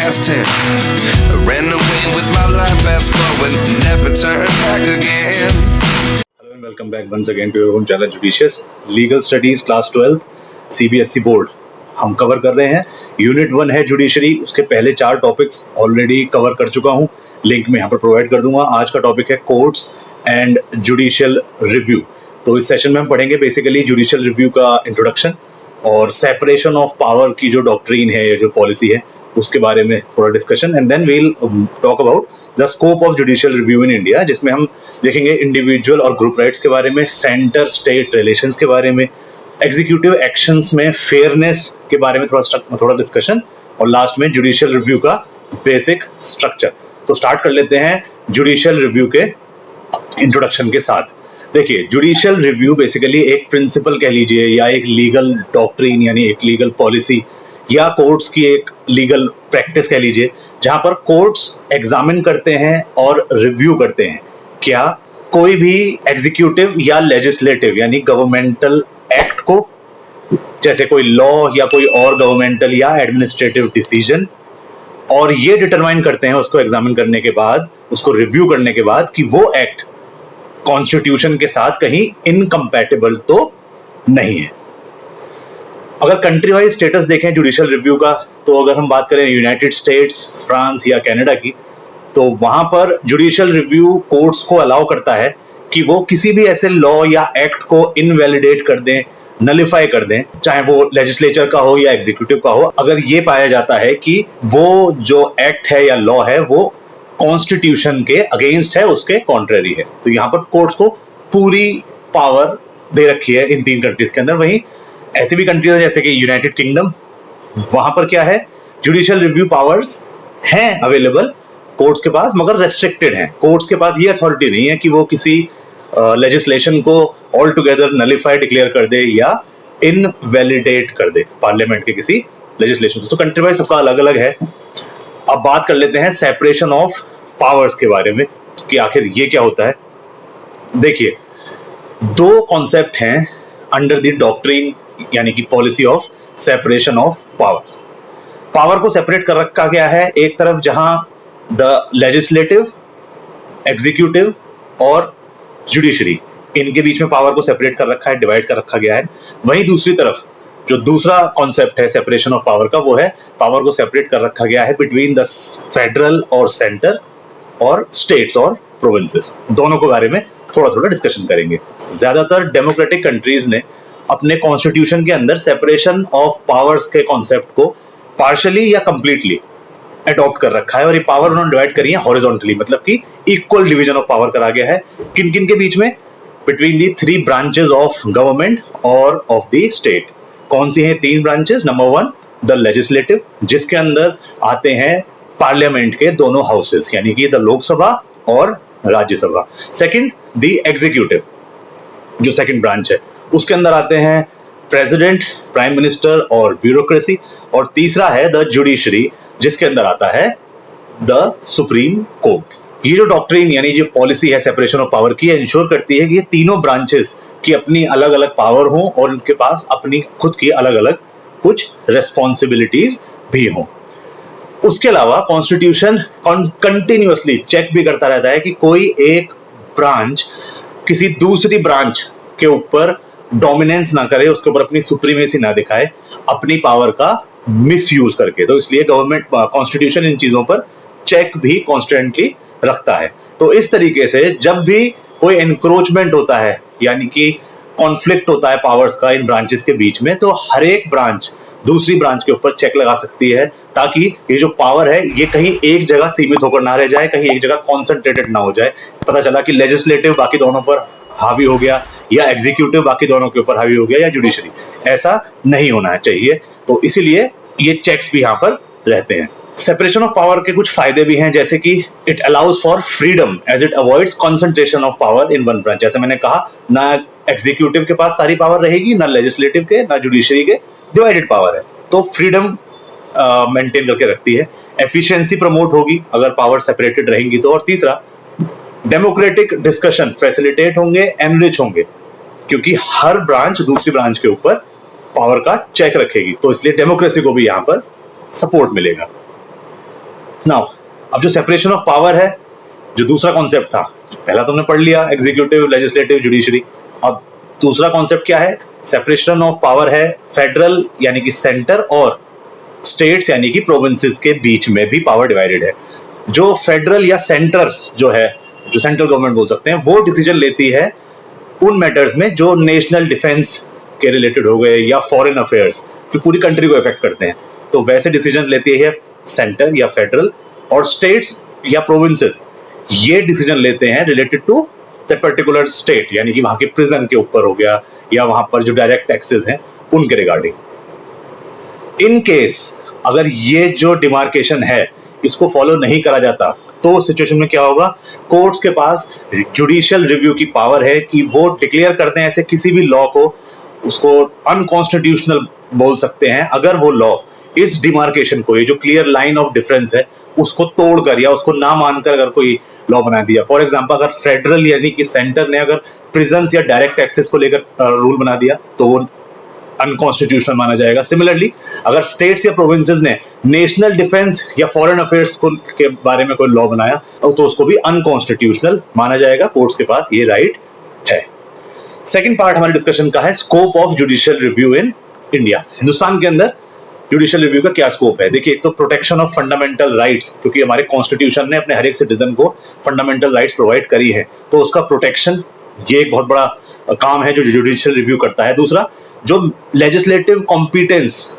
past 10. I ran away with my life, fast forward, never turn back again. Hello and welcome back once again to your own channel Judicious Legal Studies Class 12 CBSE board. हम cover कर रहे हैं unit 1 है judiciary, उसके पहले 4 topics already cover कर चुका हूं, लिंक में यहाँ पर प्रोवाइड कर दूंगा। आज का टॉपिक है कोर्ट्स एंड जुडिशियल रिव्यू। तो इस सेशन में हम पढ़ेंगे बेसिकली जुडिशियल रिव्यू का इंट्रोडक्शन और सेपरेशन ऑफ पावर की जो डॉक्ट्रीन है, जो पॉलिसी है, उसके बारे में थोड़ा discussion, and then we'll talk about the scope of judicial review in India, जिसमें हम देखेंगे इंडिविजुअल और ग्रुप राइट्स के बारे में, सेंटर स्टेट रिलेशंस के बारे में, एग्जीक्यूटिव एक्शंस में फेयरनेस के बारे में थोड़ा डिस्कशन, और लास्ट में जुडिशियल रिव्यू का बेसिक स्ट्रक्चर। तो स्टार्ट कर लेते हैं जुडिशियल रिव्यू के इंट्रोडक्शन के साथ। देखिए, जुडिशियल रिव्यू बेसिकली एक प्रिंसिपल कह लीजिए या एक लीगल डॉक्ट्रीन यानी एक लीगल पॉलिसी या कोर्ट्स की एक लीगल प्रैक्टिस कह लीजिए, जहां पर कोर्ट्स एग्जामिन करते हैं और रिव्यू करते हैं क्या कोई भी एग्जीक्यूटिव या लेजिस्लेटिव यानी गवर्नमेंटल एक्ट को, जैसे कोई लॉ या कोई और गवर्नमेंटल या एडमिनिस्ट्रेटिव डिसीजन, और ये डिटरमाइन करते हैं उसको एग्जामिन करने के बाद, उसको रिव्यू करने के बाद कि वो एक्ट कॉन्स्टिट्यूशन के साथ कहीं इनकम्पैटिबल तो नहीं है। अगर कंट्री वाइज स्टेटस देखें जुडिशियल रिव्यू का, तो अगर हम बात करें यूनाइटेड स्टेट्स, फ्रांस या कनाडा की, तो वहां पर जुडिशियल रिव्यू कोर्ट्स को अलाउ करता है कि वो किसी भी ऐसे लॉ या एक्ट को इनवैलिडेट कर दें, नलिफाई कर दें, चाहे वो लेजिस्लेचर का हो या एग्जीक्यूटिव का हो, अगर ये पाया जाता है कि वो जो एक्ट है या लॉ है वो कॉन्स्टिट्यूशन के अगेंस्ट है, उसके कॉन्ट्ररी है। तो यहां पर कोर्ट्स को पूरी पावर दे रखी है इन 3 कंट्रीज के अंदर। वहीं ऐसी भी कंट्रीज है जैसे कि यूनाइटेड किंगडम, वहां पर क्या है, जुडिशियल रिव्यू पावर्स हैं अवेलेबल कोर्ट्स के पास, मगर रेस्ट्रिक्टेड हैं। कोर्ट्स के पास ये अथॉरिटी नहीं है कि वो किसी लेजिस्लेशन को ऑल टुगेदर नलिफाई डिक्लेयर कर दे या इनवैलिडेट कर दे पार्लियामेंट के किसी लेजिस्लेशन। तो कंट्री वाइज सबका अलग अलग है। अब बात कर लेते हैं सेपरेशन ऑफ पावर्स के बारे में कि आखिर ये क्या होता है। देखिए, 2 कॉन्सेप्ट हैं अंडर द डॉक्ट्रीन यानी कि policy of separation of powers. Power को सेपरेट कर रखा गया है एक तरफ जहां द लेजिस्लेटिव, एग्जीक्यूटिव और जुडिशरी, इनके बीच में पावर को सेपरेट कर रखा है, डिवाइड कर रखा गया है। वहीं दूसरी तरफ जो दूसरा कॉन्सेप्ट है सेपरेशन ऑफ पावर का, वो है पावर को सेपरेट कर रखा गया है बिटवीन द फेडरल और सेंटर और स्टेट्स और प्रोविंसेस। दोनों के बारे में थोड़ा थोड़ा डिस्कशन करेंगे। ज्यादातर डेमोक्रेटिक कंट्रीज ने अपने कॉन्स्टिट्यूशन के अंदर सेपरेशन ऑफ पावर्स के कॉन्सेप्ट को पार्शियली या कंप्लीटली अडॉप्ट कर रखा है, और ये पावर उन्होंने डिवाइड करी है हॉरिजॉन्टली, मतलब कि इक्वल डिवीजन ऑफ पावर करा गया है। किन किन के बीच में? Between the 3 branches of government और ऑफ द स्टेट। कौन सी हैं 3 ब्रांचेस? नंबर 1 द लेजिस्लेटिव, जिसके अंदर आते हैं पार्लियामेंट के दोनों हाउसेस यानी कि द लोकसभा और राज्यसभा। सेकंड द एग्जीक्यूटिव, जो सेकंड ब्रांच है, उसके अंदर आते हैं प्रेसिडेंट, प्राइम मिनिस्टर और ब्यूरोक्रेसी। और तीसरा है द जुडिशरी, जिसके अंदर आता है द सुप्रीम कोर्ट। ये जो डॉक्ट्रीन यानी जो पॉलिसी है सेपरेशन ऑफ पावर की, इंश्योर करती है कि ये तीनों ब्रांचेस की अपनी अलग अलग पावर हो और उनके पास अपनी खुद की अलग अलग कुछ रेस्पॉन्सिबिलिटीज भी हों। उसके अलावा कॉन्स्टिट्यूशन कंटिन्यूअसली चेक भी करता रहता है कि कोई एक ब्रांच किसी दूसरी ब्रांच के ऊपर डोमिनेंस ना करे, उसके ऊपर अपनी सुप्रीमेसी ना दिखाए, अपनी पावर का मिसयूज करके। तो इसलिए गवर्नमेंट कॉन्स्टिट्यूशन इन चीजों पर चेक भी कॉन्स्टेंटली रखता है। तो इस तरीके से जब भी कोई एनक्रोचमेंट होता है यानी कि कॉन्फ्लिक्ट होता है पावर्स का इन ब्रांचेस के बीच में, तो हर एक ब्रांच दूसरी ब्रांच के ऊपर चेक लगा सकती है, ताकि ये जो पावर है ये कहीं एक जगह सीमित होकर ना रह जाए, कहीं एक जगह कॉन्सेंट्रेटेड ना हो जाए। पता चला कि लेजिस्लेटिव बाकी दोनों पर हावी हो गया या एग्जीक्यूटिव बाकी दोनों के ऊपर हावी हो गया या जुडिशरी, ऐसा नहीं होना चाहिए। तो इसीलिए ये चेक्स भी यहां पर रहते हैं। सेपरेशन ऑफ पावर के कुछ फायदे भी हैं, जैसे कि it allows for freedom as it avoids concentration of power in one branch. जैसे मैंने कहा, ना एग्जीक्यूटिव के पास सारी पावर रहेगी, ना लेजिस्लेटिव के, ना जुडिशरी के, डिवाइडेड पावर है, तो फ्रीडम मेंटेन करके रखती है। एफिशिएंसी प्रमोट होगी अगर पावर सेपरेटेड रहेंगी तो। और तीसरा, डेमोक्रेटिक डिस्कशन फैसिलिटेट होंगे, एनरिच होंगे, क्योंकि हर ब्रांच दूसरी ब्रांच के ऊपर पावर का चेक रखेगी, तो इसलिए डेमोक्रेसी को भी यहां पर सपोर्ट मिलेगा। नाउ अब जो सेपरेशन ऑफ पावर है, जो दूसरा कॉन्सेप्ट था, पहला तुमने पढ़ लिया एग्जीक्यूटिव, लेजिस्लेटिव, जुडिशरी। अब दूसरा कॉन्सेप्ट क्या है? सेपरेशन ऑफ पावर है फेडरल यानी कि सेंटर और स्टेट्स यानी कि प्रोविंसेस के बीच में भी पावर डिवाइडेड है। जो फेडरल या सेंटर जो है, जो सेंट्रल गवर्नमेंट बोल सकते हैं, वो डिसीजन लेती है उन मैटर्स में जो नेशनल डिफेंस के रिलेटेड हो गए या फॉरेन अफेयर्स जो पूरी कंट्री को इफेक्ट करते हैं, तो वैसे डिसीजन लेती है सेंटर या फेडरल, और स्टेट्स या प्रोविंसेस ये डिसीजन लेते हैं related to the particular state, यानी कि वहां के प्रिजन के ऊपर हो गया या वहां पर जो डायरेक्ट टैक्सेस हैं उनके रिगार्डिंग। इन केस अगर ये जो डिमार्केशन है इसको फॉलो नहीं करा जाता तो उस सिचुएशन में क्या होगा? कोर्ट्स के पास जुडिशियल रिव्यू की पावर है कि वो डिक्लेयर करते हैं ऐसे किसी भी लॉ को, उसको अनकॉन्स्टिट्यूशनल बोल सकते हैं अगर वो लॉ इस डिमार्केशन को, ये जो क्लियर लाइन ऑफ डिफरेंस है, उसको तोड़कर या उसको ना मानकर अगर कोई लॉ बना दिया। फॉर एग्जांपल अगर फेडरल यानी कि सेंटर ने अगर प्रिजन्स या डायरेक्ट टैक्सेस को लेकर रूल बना दिया तो वो अनकॉन्स्टिट्यूशनल माना जाएगा। सिमिलरली अगर स्टेट्स या प्रोविंसेस ने नेशनल डिफेंस या फॉरेन अफेयर्स को के बारे में कोई लॉ बनाया तो उसको भी अनकॉन्स्टिट्यूशनल माना जाएगा। कोर्ट्स के पास ये राइट है। सेकंड पार्ट हमारे डिस्कशन का है scope of judicial review in India. Hindustan के अंदर जुडिशियल रिव्यू का क्या स्कोप है? देखिए, एक तो प्रोटेक्शन ऑफ फंडामेंटल राइट्स, क्योंकि हमारे कॉन्स्टिट्यूशन ने अपने हर एक सिटीजन को फंडामेंटल राइट्स प्रोवाइड करी है, तो उसका प्रोटेक्शन ये एक बहुत बड़ा काम है जो जुडिशियल रिव्यू करता है। दूसरा, जो लेजिस्लेटिव कॉम्पिटेंस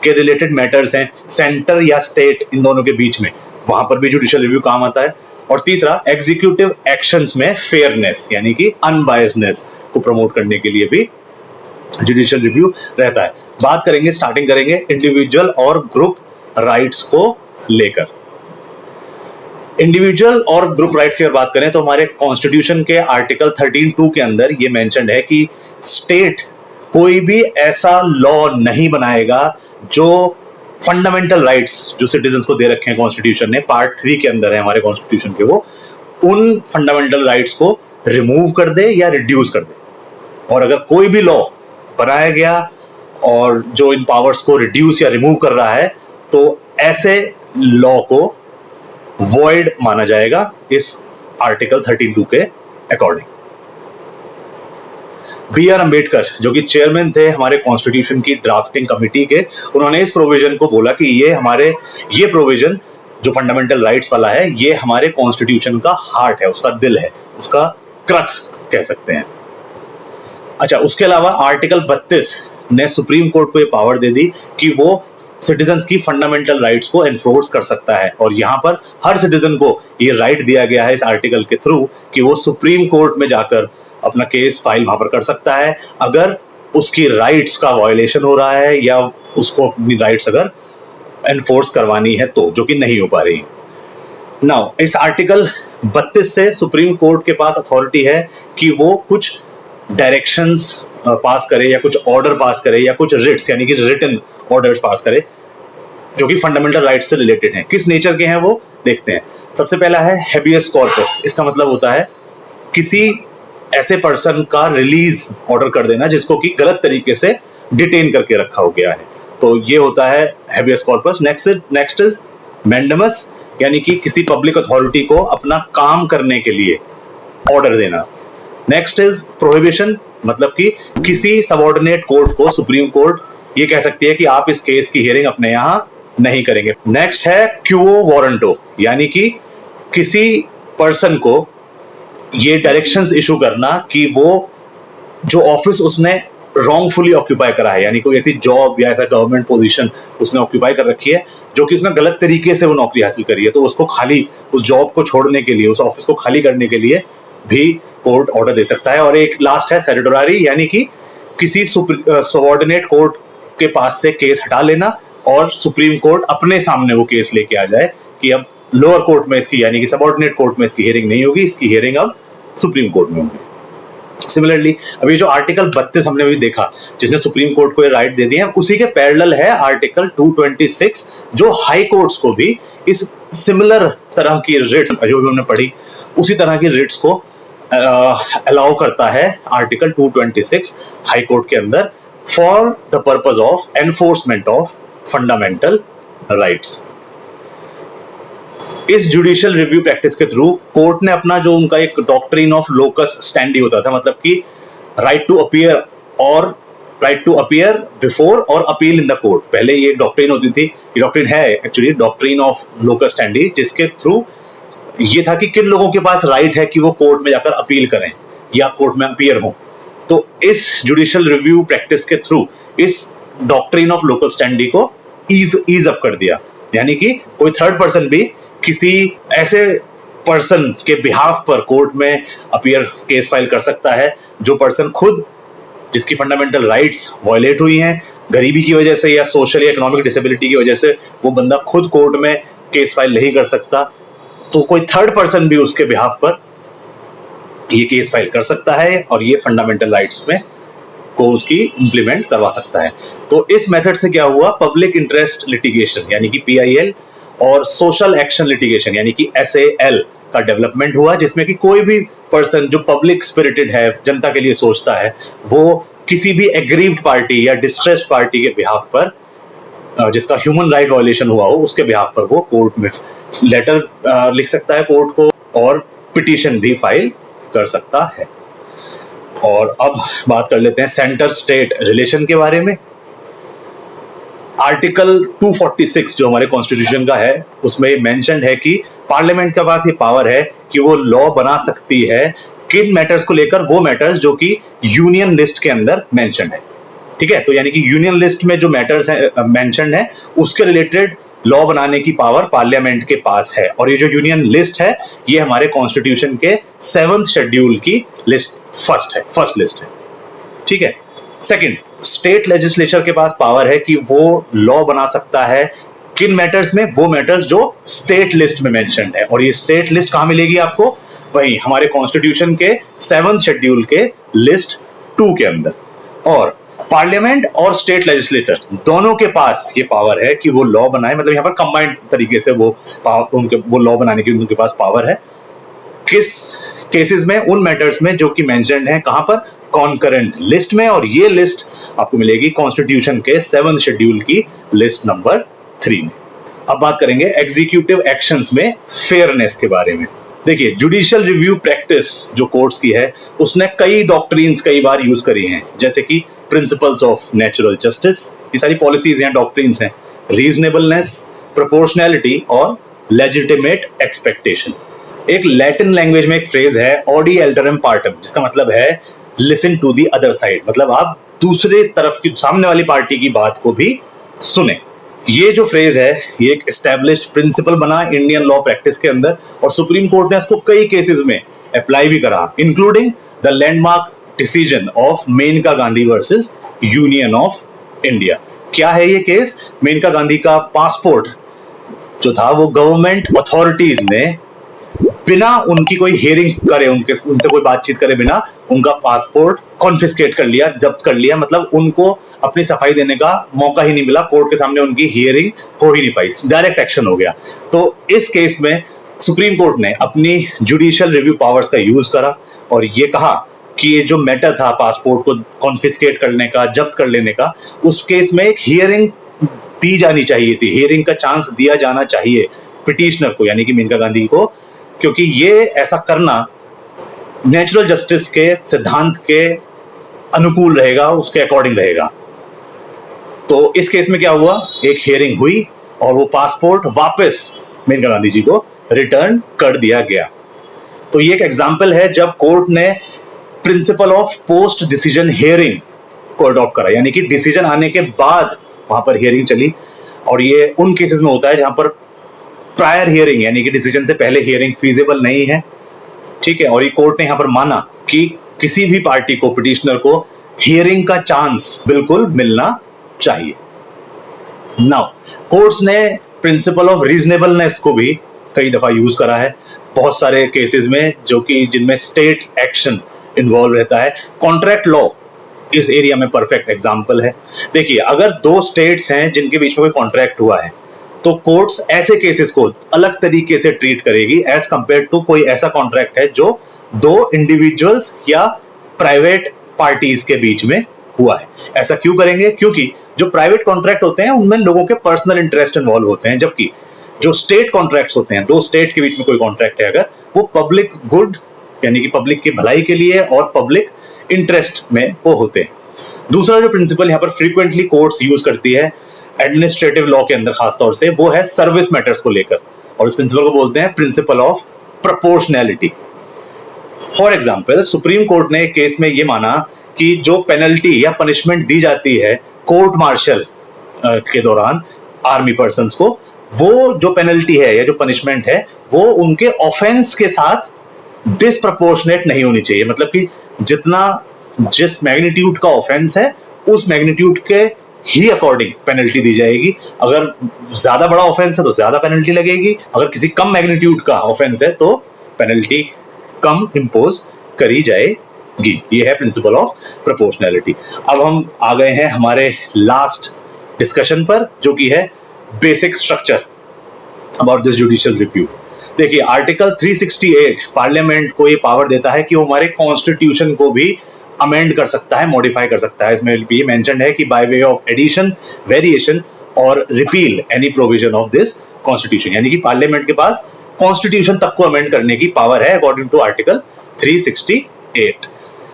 के रिलेटेड मैटर्स हैं सेंटर या स्टेट इन दोनों के बीच में, वहां पर भी जुडिशियल रिव्यू काम आता है। और तीसरा, एग्जीक्यूटिव एक्शंस में फेयरनेस यानी कि अनबायसनेस को प्रमोट करने के लिए भी जुडिशियल रिव्यू रहता है। बात करेंगे, स्टार्टिंग करेंगे इंडिविजुअल और ग्रुप राइट्स को लेकर। इंडिविजुअल और ग्रुप राइट्स की अगर बात करें तो हमारे कॉन्स्टिट्यूशन के आर्टिकल 13(2) के अंदर ये मेंशन्ड है कि स्टेट कोई भी ऐसा लॉ नहीं बनाएगा जो फंडामेंटल राइट्स जो सिटीजंस को दे रखे हैं कॉन्स्टिट्यूशन ने, पार्ट 3 के अंदर है हमारे कॉन्स्टिट्यूशन के, वो उन फंडामेंटल राइट्स को रिमूव कर दे या रिड्यूस कर दे। और अगर कोई भी लॉ बनाया गया और जो इन पावर्स को रिड्यूस या रिमूव कर रहा है तो ऐसे लॉ को वॉइड माना जाएगा इस आर्टिकल 13(2) के अकॉर्डिंग। B.R. अम्बेडकर जो कि चेयरमैन थे हमारे कॉन्स्टिट्यूशन की ड्राफ्टिंग कमिटी के, उन्होंने इस प्रोविजन को बोला कि ये प्रोविजन जो फंडामेंटल राइट्स वाला है ये हमारे कॉन्स्टिट्यूशन का हार्ट है, उसका दिल है, उसका क्रक्स कह सकते हैं। अच्छा, उसके अलावा आर्टिकल 32 ने सुप्रीम कोर्ट को ये पावर दे दी कि वो सिटीजन्स की फंडामेंटल राइट्स को एनफोर्स कर सकता है। और यहां पर हर सिटीजन को ये राइट दिया गया है इस आर्टिकल के थ्रू कि वो सुप्रीम कोर्ट में जाकर अपना केस फाइल वहां पर कर सकता है अगर उसकी राइट्स का वायलेशन हो रहा है या उसको अपनी राइट्स अगर एनफोर्स करवानी है तो, जो कि नहीं हो पा रही। नाउ इस आर्टिकल 32 से सुप्रीम कोर्ट के पास अथॉरिटी है कि वो कुछ डायरेक्शंस पास करे या कुछ ऑर्डर पास करे या कुछ रिट्स यानी कि रिटन ऑर्डर्स पास करे जो कि फंडामेंटल राइट्स से रिलेटेड हैं। किस नेचर के हैं वो देखते हैं। सबसे पहला है हेबियस कॉर्पस। इसका मतलब होता है किसी ऐसे पर्सन का रिलीज ऑर्डर कर देना जिसको कि गलत तरीके से डिटेन करके रखा हो गया है, तो ये होता है habeas corpus. Next is mandamus, यानी कि किसी पब्लिक अथॉरिटी को अपना काम करने के लिए ऑर्डर देना। नेक्स्ट इज प्रोहिबिशन, मतलब कि किसी सबऑर्डिनेट कोर्ट को सुप्रीम कोर्ट ये कह सकती है कि आप इस केस की हियरिंग अपने यहां नहीं करेंगे। नेक्स्ट है क्यूओ वारंटो, यानी कि किसी पर्सन को ये डायरेक्शंस इशू करना कि वो जो ऑफिस उसने रॉन्गफुली ऑक्यूपाई करा है, यानी कोई ऐसी जॉब या ऐसा गवर्नमेंट पोजीशन उसने ऑक्यूपाई कर रखी है जो कि उसने गलत तरीके से वो नौकरी हासिल करी है, तो उसको खाली उस जॉब को छोड़ने के लिए, उस ऑफिस को खाली करने के लिए भी कोर्ट ऑर्डर दे सकता है। और एक लास्ट है सेरेटोरी, यानी कि किसी सबऑर्डिनेट कोर्ट के पास से केस हटा लेना और सुप्रीम कोर्ट अपने सामने वो केस लेके आ जाए कि अब लोअर कोर्ट में इसकी, यानी कि सबऑर्डिनेट कोर्ट में इसकी हियरिंग नहीं होगी, इसकी हियरिंग अब सुप्रीम कोर्ट में होगी। सिमिलरली अभी जो आर्टिकल 32 हमने अभी देखा जिसने सुप्रीम कोर्ट को ये राइट दे दी है, उसी के पैरेलल है आर्टिकल 226 जो हाई कोर्ट्स को भी इस सिमिलर तरह की रिट्स जो भी हमने पढ़ी उसी तरह की रिट्स को अलाउ करता है आर्टिकल 226 हाई कोर्ट के अंदर for the purpose of enforcement of fundamental rights. इस जुडिशियल रिव्यू प्रैक्टिस के थ्रू कोर्ट ने अपना जो उनका एक डॉक्ट्रिन ऑफ लोकस स्टैंडी होता था, मतलब कि राइट टू अपीयर और राइट टू अपीयर बिफोर और अपील इन द कोर्ट, पहले ये डॉक्ट्रिन होती थी, ये डॉक्ट्रिन है actually doctrine of locus standi, जिसके थ्रू ये था कि किन लोगों के पास राइट है कि वो कोर्ट में जाकर अपील करें या कोर्ट में अपीयर हो। तो इस जुडिशियल रिव्यू प्रैक्टिस के थ्रू इस डॉक्ट्रिन ऑफ लोकस स्टैंडी को ईज अप कर दिया, यानी कि कोई थर्ड पर्सन भी किसी ऐसे पर्सन के बिहाफ पर कोर्ट में अपीयर केस फाइल कर सकता है जो पर्सन खुद जिसकी फंडामेंटल राइट्स वायलेट हुई हैं गरीबी की वजह से या सोशल या इकोनॉमिक डिसेबिलिटी की वजह से, वो बंदा खुद कोर्ट में केस फाइल नहीं कर सकता, तो कोई थर्ड पर्सन भी उसके बिहाफ पर ये केस फाइल कर सकता है और ये फंडामेंटल राइट्स में को उसकी इंप्लीमेंट करवा सकता है। तो इस मेथड से क्या हुआ, पब्लिक इंटरेस्ट लिटिगेशन यानी कि PIL और सोशल एक्शन लिटिगेशन यानी कि SAL का डेवलपमेंट हुआ, जिसमें कि कोई भी पर्सन जो पब्लिक स्पिरिटेड है, जनता के लिए सोचता है, वो किसी भी एग्रीव्ड पार्टी या डिस्ट्रेस्ड पार्टी के बिहाफ पर जिसका ह्यूमन राइट वायलेशन हुआ हो उसके बिहाफ पर वो कोर्ट में लेटर लिख सकता है कोर्ट को और पिटीशन भी फाइल कर सकता है। और अब बात कर लेते हैं सेंटर स्टेट रिलेशन के बारे में। आर्टिकल 246 जो हमारे कॉन्स्टिट्यूशन का है उसमें मेंशन है कि पार्लियामेंट के पास ये पावर है कि वो लॉ बना सकती है किन मैटर्स को लेकर, वो मैटर्स जो कि यूनियन लिस्ट के अंदर मेंशन है। ठीक है, तो यानी कि यूनियन लिस्ट में जो मैटर्स है मेंशन है उसके रिलेटेड लॉ बनाने की पावर पार्लियामेंट के पास है। और ये जो यूनियन लिस्ट है ये हमारे कॉन्स्टिट्यूशन के 7th शेड्यूल की लिस्ट फर्स्ट लिस्ट है। ठीक है, सेकंड, स्टेट लेजिस्लेचर के पास पावर है कि वो लॉ बना सकता है किन मैटर्स में, वो मैटर्स जो स्टेट लिस्ट में मेंशन्ड है। और ये स्टेट लिस्ट कहां मिलेगी आपको, वही हमारे कॉन्स्टिट्यूशन के 7th शेड्यूल के लिस्ट 2 के अंदर। और पार्लियामेंट और स्टेट लेजिस्लेटर दोनों के पास ये पावर है कि वो लॉ बनाए, मतलब यहाँ पर कंबाइंड तरीके से वो लॉ बनाने की उनके पास पावर है। किस केसेस में, उन मैटर्स में जो कि मेंशन्ड है कहां पर, कॉन्करेंट लिस्ट में। और ये लिस्ट आपको मिलेगी कॉन्स्टिट्यूशन के 7th शेड्यूल की लिस्ट नंबर 3 में। अब बात करेंगे एग्जीक्यूटिव एक्शंस में फेयरनेस के बारे में। देखिए, जुडिशियल रिव्यू प्रैक्टिस जो कोर्ट्स की है उसने कई डॉक्ट्रिन्स कई बार यूज करी हैं, जैसे कि प्रिंसिपल्स ऑफ नेचुरल जस्टिस, ये सारी पॉलिसीज हैं, डॉक्ट्रिन्स हैं, रीजनेबलनेस, प्रोपोर्शनैलिटी और लेजिटिमेट एक्सपेक्टेशन। एक लैटिन लैंग्वेज में एक फ्रेज है ऑडी अल्टरम पार्टम, जिसका मतलब है listen to the other side, मतलब आप दूसरे तरफ की सामने वाली पार्टी की बात को भी सुने। ये जो फ्रेज है ये एक एस्टैब्लिश्ड प्रिंसिपल बना इंडियन लॉ प्रैक्टिस के अंदर और सुप्रीम कोर्ट ने इसको कई केसेस में अप्लाई भी करा, including the landmark decision of Maneka Gandhi versus union of India. क्या है ये केस, मेनका गांधी का पासपोर्ट जो था वो गवर्नमेंट अथॉरिटीज ने बिना उनकी कोई हियरिंग करे, उनसे कोई बातचीत करे बिना उनका पासपोर्ट कॉन्फिस्केट कर लिया, जब्त कर लिया, मतलब उनको अपनी सफाई देने का मौका ही नहीं मिला, कोर्ट के सामने उनकी हियरिंग हो ही नहीं पाई, डायरेक्ट एक्शन हो गया। तो इस केस में सुप्रीम कोर्ट ने अपनी जुडिशियल रिव्यू पावर्स का यूज करा और ये कहा कि ये जो मैटर था पासपोर्ट को कॉन्फिस्केट करने का, जब्त कर लेने का, उस केस में एक हियरिंग दी जानी चाहिए थी, हियरिंग का चांस दिया जाना चाहिए पिटिशनर को यानी कि मेनका गांधी को, क्योंकि ये ऐसा करना नेचुरल जस्टिस के सिद्धांत के अनुकूल रहेगा, उसके अकॉर्डिंग रहेगा। तो इस केस में क्या हुआ, एक हियरिंग हुई और वो पासपोर्ट वापस मेनका गांधी जी को रिटर्न कर दिया गया। तो ये एक एग्जांपल है जब कोर्ट ने principle of post decision hearing को अडॉप्ट करा, यानी कि डिसीजन आने के बाद वहां पर हियरिंग चली। और ये उन केसेस में होता है जहां पर प्रायर हियरिंग यानी कि डिसीजन से पहले हियरिंग फीजिबल नहीं है। ठीक है, और ये कोर्ट ने यहां पर माना कि किसी भी पार्टी को, पिटिशनर को हियरिंग का चांस बिल्कुल मिलना चाहिए। नाउ कोर्ट्स ने प्रिंसिपल ऑफ रीजनेबलनेस को भी कई दफा यूज करा है बहुत सारे केसेस में, जो कि जिनमें स्टेट एक्शन इन्वॉल्व रहता है। कॉन्ट्रैक्ट लॉ इस एरिया में परफेक्ट एग्जांपल है। देखिए, अगर दो स्टेट्स हैं जिनके बीच में कोई कॉन्ट्रैक्ट हुआ है तो कोर्ट्स ऐसे केसेस को अलग तरीके से ट्रीट करेगी एज कंपेयर टू कोई ऐसा कॉन्ट्रैक्ट है जो दो इंडिविजुअल्स या प्राइवेट पार्टीज के बीच में हुआ है। ऐसा क्यों करेंगे, क्योंकि जो प्राइवेट कॉन्ट्रैक्ट होते हैं उनमें लोगों के पर्सनल इंटरेस्ट इन्वॉल्व होते हैं, जबकि जो स्टेट कॉन्ट्रैक्ट्स होते हैं, दो स्टेट के बीच में कोई कॉन्ट्रैक्ट है अगर, वो पब्लिक गुड यानी कि पब्लिक की भलाई के लिए और पब्लिक इंटरेस्ट में वो होते हैं। दूसरा जो प्रिंसिपल यहाँ पर फ्रीक्वेंटली कोर्ट्स यूज करती है एडमिनिस्ट्रेटिव लॉ के अंदर खासतौर से, वो है सर्विस मैटर्स को लेकर, और इस प्रिंसिपल को बोलते हैं principle of proportionality. For example, supreme court ने एक केस में ये माना कि जो पेनल्टी या पनिशमेंट दी जाती है कोर्ट मार्शल के दौरान आर्मी पर्सन्स को, वो जो पेनल्टी है या जो पनिशमेंट है वो उनके ऑफेंस के साथ डिसप्रपोर्शनेट नहीं होनी चाहिए। मतलब कि जिस मैग्नीट्यूड का ऑफेंस है उस मैग्नीट्यूड के ही अकॉर्डिंग पेनल्टी दी जाएगी। अगर ज्यादा बड़ा ऑफेंस है तो ज्यादा पेनल्टी लगेगी, अगर किसी कम मैग्नीट्यूड का ऑफेंस है तो पेनल्टी कम इंपोज करी जाएगी। ये है प्रिंसिपल ऑफ प्रोपोर्शनैलिटी। अब हम आ गए हैं हमारे लास्ट डिस्कशन पर, जो कि है basic structure about this judicial review. देखिए, आर्टिकल 368 पार्लियामेंट को ये पावर देता है कि वो हमारे कॉन्स्टिट्यूशन को भी अमेंड कर सकता है, मॉडिफाई कर सकता है। इसमें ये मेंशन्ड है कि by way of addition, variation और repeal any provision of this constitution, यानी कि पार्लियामेंट के पास कॉन्स्टिट्यूशन तक को अमेंड करने की पावर है according to article 368।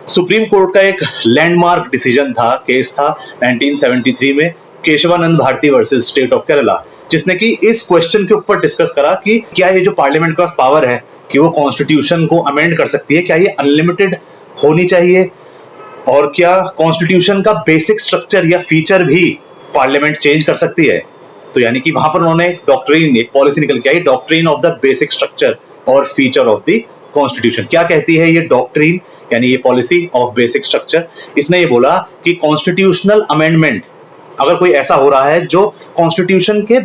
Supreme court का एक लैंडमार्क डिसीजन था, केस था 1973 में, Kesavananda Bharati versus state of Kerala, जिसने कि इस क्वेश्चन के ऊपर डिस्कस करा कि क्या ये जो पार्लियामेंट के पास पावर है कि वो कॉन्स्टिट्यूशन को अमेंड कर सकती है, क्या ये अनलिमिटेड होनी चाहिए, और क्या कॉन्स्टिट्यूशन का बेसिक स्ट्रक्चर या फीचर भी पार्लियामेंट चेंज कर सकती है। तो यानी कि वहां पर उन्होंने डॉक्ट्रिन, एक पॉलिसी निकल के आई, doctrine of the basic structure और फीचर ऑफ द कॉन्स्टिट्यूशन। क्या कहती है ये डॉक्ट्रिन यानी ये पॉलिसी ऑफ बेसिक स्ट्रक्चर? इसने ये बोला कि कॉन्स्टिट्यूशनल अमेंडमेंट अगर कोई ऐसा हो रहा है जो कॉन्स्टिट्यूशन के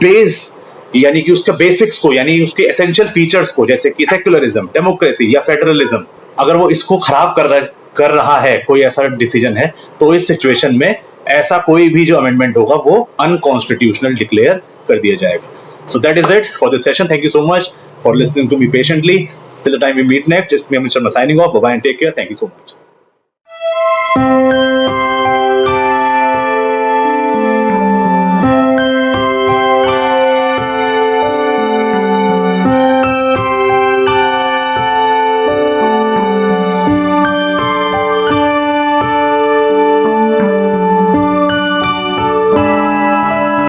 बेस यानी कि उसके बेसिक्स को, यानी उसके एसेंशियल फीचर्स को, जैसे कि सेक्युलरिज्म, डेमोक्रेसी या फेडरलिज्म, अगर वो इसको खराब कर रहा है, कोई ऐसा डिसीजन है, तो इस सिचुएशन में ऐसा कोई भी जो अमेंडमेंट होगा वो अनकॉन्स्टिट्यूशनल डिक्लेयर कर दिया जाएगा। So that is it for this session. Thank you so much for listening to me patiently. Till the time we meet next, it's me Amit Sharma signing off. Bye bye and take care. Thank you so much.